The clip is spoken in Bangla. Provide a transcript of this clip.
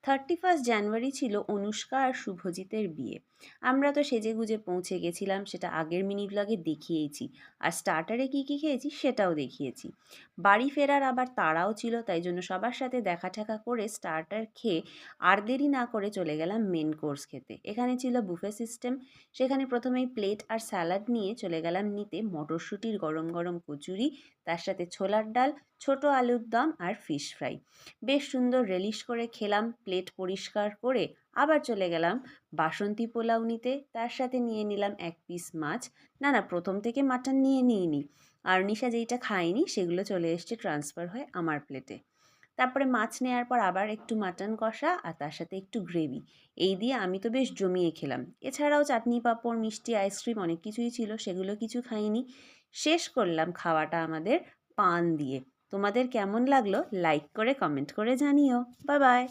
31 জানুয়ারি ছিল অনুষ্কা আর শুভজিতের বিয়ে। আমরা তো সেজেগুজে পৌঁছে গেছিলাম, সেটা আগের মিনি ব্লগে দেখিয়েছি। আর স্টার্টারে কী কী খেয়েছি সেটাও দেখিয়েছি। বাড়ি ফেরার আবার তাড়াও ছিল, তাই জন্য সবার সাথে দেখা ঠেকা করে স্টার্টার খেয়ে আর দেরি না করে চলে গেলাম মেন কোর্স খেতে। এখানে ছিল বুফে সিস্টেম। সেখানে প্রথমেই প্লেট আর স্যালাড নিয়ে চলে গেলাম নিতে মটরশুঁটির গরম গরম কচুরি, তার সাথে ছোলার ডাল, ছোট আলুর দম আর ফিশ ফ্রাই। বেশ সুন্দর রেলিশ করে খেলাম। প্লেট পরিষ্কার করে আবার চলে গেলাম বাসন্তী পোলাও নিতে, তার সাথে নিয়ে নিলাম 1 পিস মাছ। না, প্রথম থেকে মাটন নিয়ে নিইনি, আর নিশা যেইটা খায়নি সেগুলো চলে এসছে ট্রান্সফার হয়ে আমার প্লেটে। তারপরে মাছ নেওয়ার পর আবার একটু মাটন কষা আর তার সাথে একটু গ্রেভি, এই দিয়ে আমি তো বেশ জমিয়ে খেলাম। এছাড়াও চাটনি পাঁপড়, মিষ্টি, আইসক্রিম অনেক কিছুই ছিল, সেগুলো কিছু খাইনি। শেষ করলাম খাওয়াটা আমাদের পান দিয়ে। তোমাদের কেমন লাগলো লাইক করে কমেন্ট করে জানিও। Bye bye.